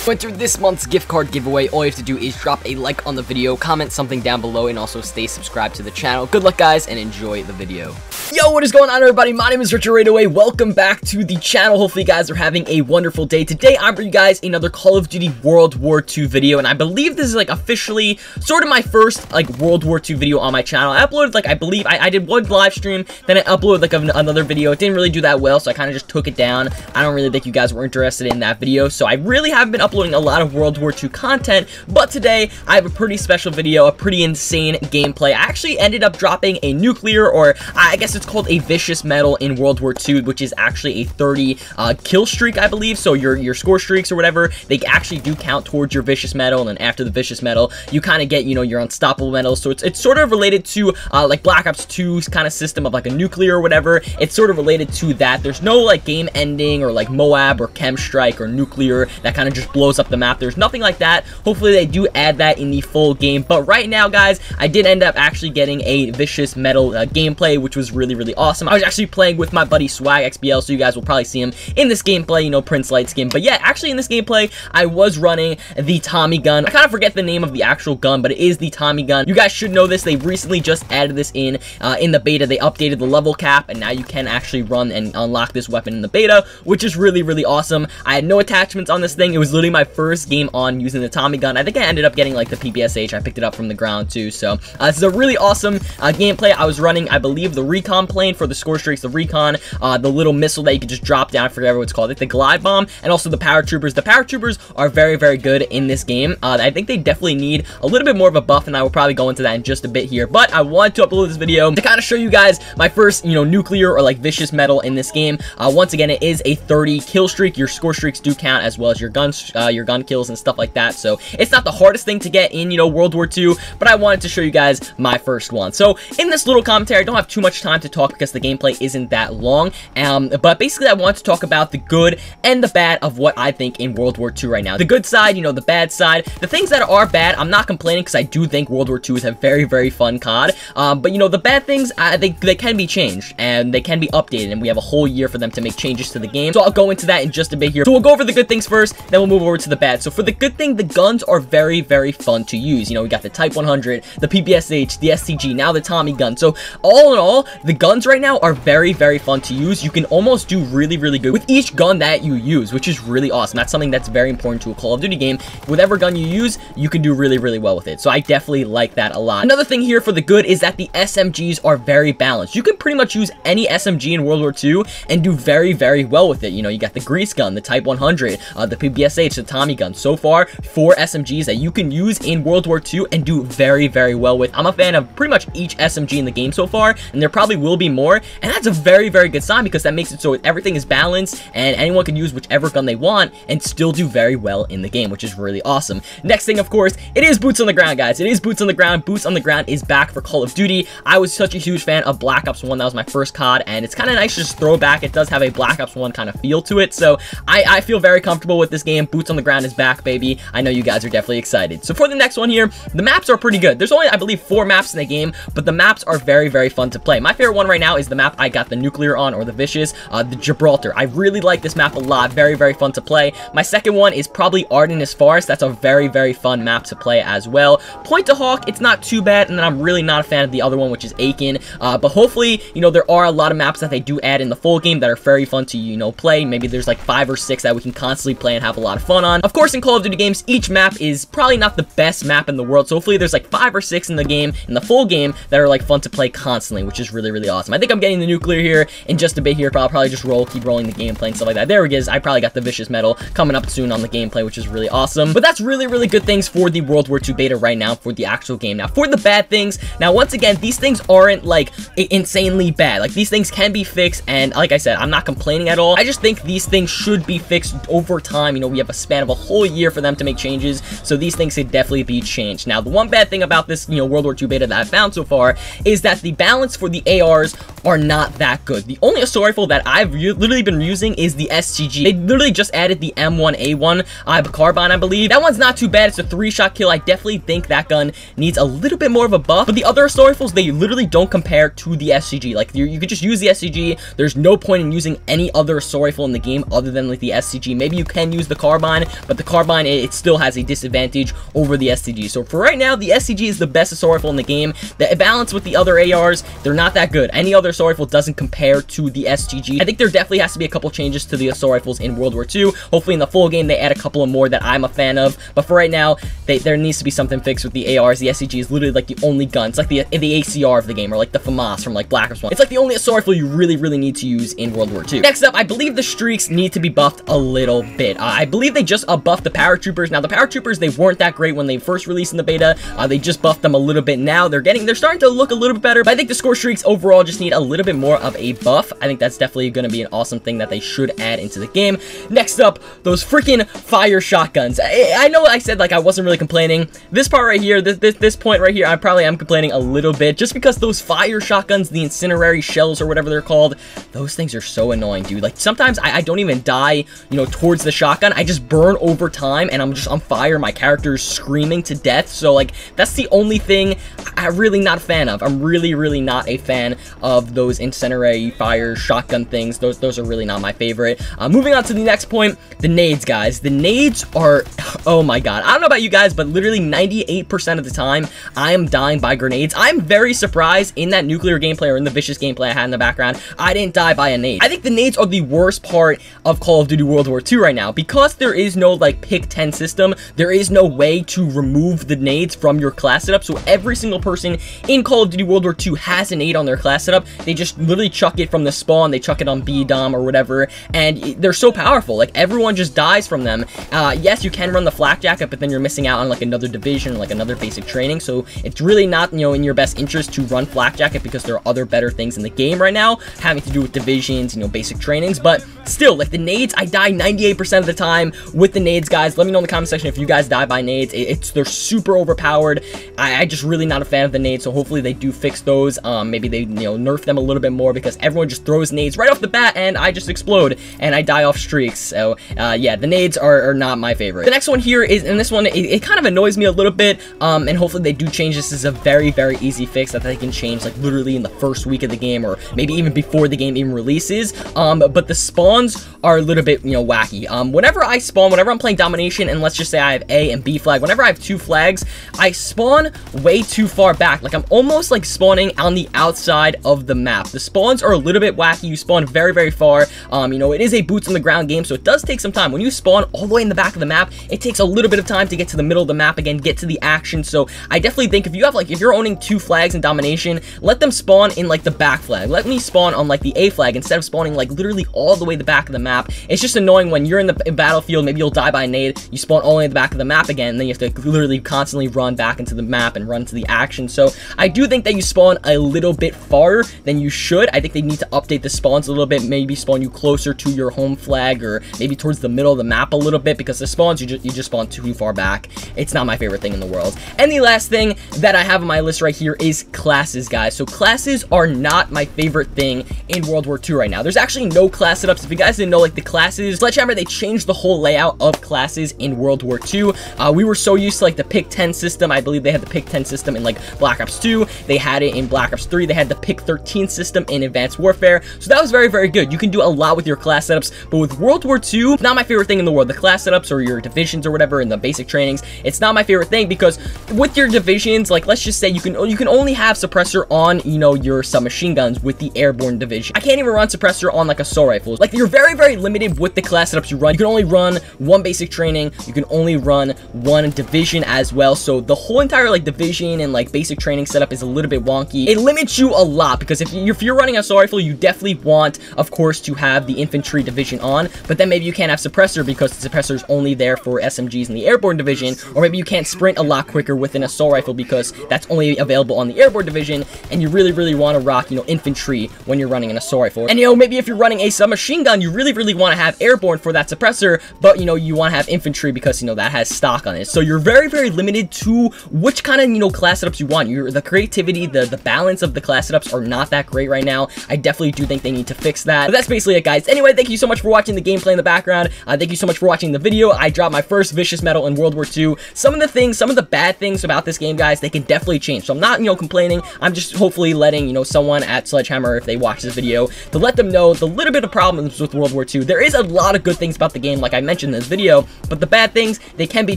To enter this month's gift card giveaway, all you have to do is drop a like on the video, comment something down below, and also stay subscribed to the channel. Good luck, guys, and enjoy the video. Yo, what is going on, everybody? My name is Richard Radaway. Welcome back to the channel. Hopefully you guys are having a wonderful day. Today I'm bringing you guys another Call of Duty World War II video, and I believe this is like officially sort of my first like World War II video on my channel. I uploaded like, I believe I did one live stream, then I uploaded like another video. It didn't really do that well, so I kind of just took it down. I don't really think you guys were interested in that video, so I really haven't been uploading a lot of World War II content. But today I have a pretty special video, a pretty insane gameplay. I actually ended up dropping a nuclear, or I guess it's called a vicious medal in World War II, which is actually a 30 kill streak, I believe. So your score streaks or whatever, they actually do count towards your vicious medal, and then after the vicious medal, you kind of get, you know, your unstoppable medal. So it's sort of related to like Black Ops 2's kind of system of like a nuclear or whatever. It's sort of related to that. There's no like game ending or like Moab or Chem Strike or nuclear that kind of just blows up the map. There's nothing like that. Hopefully they do add that in the full game. But right now, guys, I did end up actually getting a vicious medal gameplay, which was really awesome. I was actually playing with my buddy Swag XBL, so you guys will probably see him in this gameplay, you know, Prince Light skin. But yeah, actually in this gameplay, I was running the Tommy gun. I kind of forget the name of the actual gun, but it is the Tommy gun. You guys should know this. They recently just added this in the beta. They updated the level cap, and now you can actually run and unlock this weapon in the beta, which is really awesome. I had no attachments on this thing. It was literally my first game on using the Tommy gun. I think I ended up getting like the ppsh. I picked it up from the ground too. So this is a really awesome gameplay. I was running, I believe, the recon plane for the score streaks, the recon, the little missile that you can just drop down, I forget what it's called, like the glide bomb, and also the paratroopers. The paratroopers are very good in this game. I think they definitely need a little bit more of a buff, and I will probably go into that in just a bit here. But I wanted to upload this video to kind of show you guys my first, you know, nuclear or like vicious medal in this game. Once again, it is a 30 kill streak. Your score streaks do count, as well as your gun kills and stuff like that. So it's not the hardest thing to get in, you know, World War II, but I wanted to show you guys my first one. So in this little commentary, I don't have too much time to talk because the gameplay isn't that long, but basically I want to talk about the good and the bad of what I think in World War II right now. The good side, you know, the bad side. The things that are bad, I'm not complaining, because I do think World War II is a very fun COD, but you know, the bad things, I think they can be changed, and they can be updated, and we have a whole year for them to make changes to the game. So I'll go into that in just a bit here. So we'll go over the good things first, then we'll move over to the bad. So for the good thing, the guns are very fun to use. You know, we got the Type 100, the ppsh, the STG, now the Tommy gun. So all in all, the guns right now are very fun to use. You can almost do really good with each gun that you use, which is really awesome. That's something that's very important to a Call of Duty game. Whatever gun you use, you can do really well with it. So I definitely like that a lot. Another thing here for the good is that the SMGs are very balanced. You can pretty much use any SMG in World War II and do very well with it. You know, you got the grease gun, the Type 100, the ppsh, the Tommy gun. So far, 4 SMGs that you can use in World War II and do very well with. I'm a fan of pretty much each SMG in the game so far, and there probably will be more, and that's a very good sign, because that makes it so everything is balanced and anyone can use whichever gun they want and still do very well in the game, which is really awesome. Next thing, of course, it is boots on the ground, guys. It is boots on the ground. Boots on the ground is back for Call of Duty. I was such a huge fan of Black Ops 1. That was my first COD, and it's kind of nice to just throw back. It does have a Black Ops 1 kind of feel to it, so I feel very comfortable with this game. Boots on the ground is back, baby. I know you guys are definitely excited. So for the next one here, the maps are pretty good. There's only, I believe, 4 maps in the game, but the maps are very fun to play. My favorite one right now is the map I got the nuclear on, or the vicious, the Gibraltar. I really like this map a lot. Very fun to play. My second one is probably Ardennes Forest. That's a very fun map to play as well. Point to Hawk, it's not too bad, and then I'm really not a fan of the other one, which is Aiken. But hopefully, you know, there are a lot of maps that they do add in the full game that are very fun to, you know, play. Maybe there's like 5 or 6 that we can constantly play and have a lot of fun on. Of course, in Call of Duty games, each map is probably not the best map in the world, so hopefully there's like 5 or 6 in the game, in the full game, that are like fun to play constantly, which is really awesome. I think I'm getting the nuclear here in just a bit here, but I'll probably just keep rolling the gameplay and stuff like that. There it is. I probably got the vicious medal coming up soon on the gameplay, which is really awesome. But that's really good things for the World War II beta right now for the actual game. Now for the bad things, now once again, these things aren't like insanely bad. Like, these things can be fixed, and like I said, I'm not complaining at all. I just think these things should be fixed over time. You know, we have a span of a whole year for them to make changes, so these things could definitely be changed. Now, the one bad thing about this, you know, World War II beta that I found so far is that the balance for the ARs are not that good. The only assault rifle that I've literally been using is the STG. They literally just added the M1A1 carbine, I believe. That one's not too bad. It's a 3-shot kill. I definitely think that gun needs a little bit more of a buff, but the other assault rifles, they literally don't compare to the STG. Like, you could just use the STG. There's no point in using any other assault rifle in the game other than like the STG. Maybe you can use the carbine, carbine, but the carbine, it still has a disadvantage over the STG. So for right now, the STG is the best assault rifle in the game. The balance with the other ARs, they're not that good. Any other assault rifle doesn't compare to the STG. I think there definitely has to be a couple changes to the assault rifles in World War II. Hopefully in the full game, they add a couple of more that I'm a fan of. But for right now, there needs to be something fixed with the ARs. The STG is literally like the only gun. It's like the ACR of the game, or like the FAMAS from like Black Ops 1. It's like the only assault rifle you really need to use in World War II. Next up, I believe the streaks need to be buffed a little bit. I believe they just buffed the paratroopers. Now, the paratroopers, they weren't that great when they first released in the beta. They just buffed them a little bit now. They're starting to look a little bit better, but I think the score streaks overall just need a little bit more of a buff. I think that's definitely going to be an awesome thing that they should add into the game. Next up, those freaking fire shotguns. I know I said like I wasn't really complaining. This part right here, this point right here, I probably am complaining a little bit, just because those fire shotguns, the incendiary shells or whatever they're called, those things are so annoying, dude. Like sometimes I don't even die, you know, towards the shotgun. I just burn over time and I'm just on fire. My character's screaming to death. So like that's the only thing I'm really not a fan of. I'm really not a fan of those incendiary fire shotgun things. Those are really not my favorite. Moving on to the next point, the nades, guys. The nades are, oh my god. I don't know about you guys, but literally 98% of the time, I am dying by grenades. I'm very surprised in that nuclear gameplay or in the vicious gameplay I had in the background, I didn't die by a nade. I think the nades are the worst part of Call of Duty World War II right now, because there is no like pick 10 system. There is no way to remove the nades from your class setup. So every single person in Call of Duty World War II has a nade on their class setup. They just literally chuck it from the spawn. They chuck it on B-Dom or whatever, and they're so powerful. Like everyone just dies from them. Yes, you can run the flak jacket, but then you're missing out on like another division, like another basic training. So it's really not, you know, in your best interest to run flak jacket, because there are other better things in the game right now having to do with divisions, you know, basic trainings. But still, like the nades, I die 98% of the time with the nades, guys. Let me know in the comment section if you guys die by nades. They're super overpowered. I just really not a fan of the nades, so hopefully they do fix those. Maybe they, you know, nerf them a little bit more, because everyone just throws nades right off the bat and I just explode and I die off streaks. So yeah, the nades are not my favorite. The next one here is, and this one, it kind of annoys me a little bit, and hopefully they do change this. This is a very easy fix that they can change like literally in the first week of the game, or maybe even before the game even releases. But the spawns are a little bit, you know, wacky. Whenever I spawn, whenever I'm playing domination, and let's just say I have A and B flag, whenever I have two flags, I spawn way too far back. Like I'm almost like spawning on the outside of the map. The spawns are a little bit wacky. You spawn very far. You know, it is a boots on the ground game, so it does take some time. When you spawn all the way in the back of the map, it takes a little bit of time to get to the middle of the map again, get to the action. So I definitely think if you have like, if you're owning two flags in domination, let them spawn in like the back flag. Let me spawn on like the A flag instead of spawning like literally all the way the back of the map. It's just annoying when you're in the battlefield, maybe you'll die by a nade, you spawn all the way in the back of the map again, and then you have to literally constantly run back into the map and run to the action. So I do think that you spawn a little bit farther than you should. I think they need to update the spawns a little bit, maybe spawn you closer to your home flag, or maybe towards the middle of the map a little bit, because the spawns, you just spawn too far back. It's not my favorite thing in the world. And the last thing that I have on my list right here is classes, guys. So classes are not my favorite thing in World War II right now. There's actually no class setups. If you guys didn't know, like the classes, Sledgehammer, they changed the whole layout of classes in World War II. We were so used to like the pick 10 system. I believe they had the pick 10 system in like Black Ops 2. They had it in Black Ops 3. They had the pick 13 system in Advanced Warfare. So that was very good. You can do a lot with your class setups, but with World War II, not my favorite thing in the world. The class setups or your divisions or whatever in the basic trainings, it's not my favorite thing, because with your divisions, like let's just say you can only have suppressor on, you know, your submachine guns with the airborne division. I can't even run suppressor on like assault rifles. Like you're very limited with the class setups you run. You can only run one basic training. You can only run one division as well. So the whole entire like division and like basic training setup is a little bit wonky. It limits you a lot, because if you're running a assault rifle, you definitely want, of course, to have the infantry division on, but then maybe you can't have suppressor because the suppressor is only there for SMGs in the airborne division, or maybe you can't sprint a lot quicker with an assault rifle because that's only available on the airborne division, and you really want to rock, you know, infantry when you're running an assault rifle. And you know, maybe if you're running a submachine gun, you really want to have airborne for that suppressor, but you know, you want to have infantry because, you know, that has stock on it. So you're very limited to which kind of, you know, class setups you you want. The creativity, the balance of the class setups are not that great right now. I definitely do think they need to fix that. But that's basically it, guys. Anyway, thank you so much for watching the gameplay in the background. Thank you so much for watching the video. I dropped my first vicious medal in World War II. Some of the bad things about this game, guys, they can definitely change. So I'm not, complaining. I'm just hopefully letting, someone at Sledgehammer, if they watch this video, to let them know the little bit of problems with World War II. There is a lot of good things about the game, like I mentioned in this video, but the bad things, they can be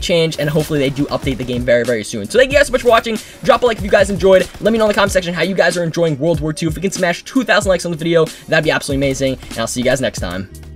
changed, and hopefully they do update the game very, very soon. So thank you guys so much for watching. Drop a like if you guys enjoyed. Let me know in the comment section how you guys are enjoying World War II. If we can smash 2,000 likes on the video, that'd be absolutely amazing, and I'll see you guys next time.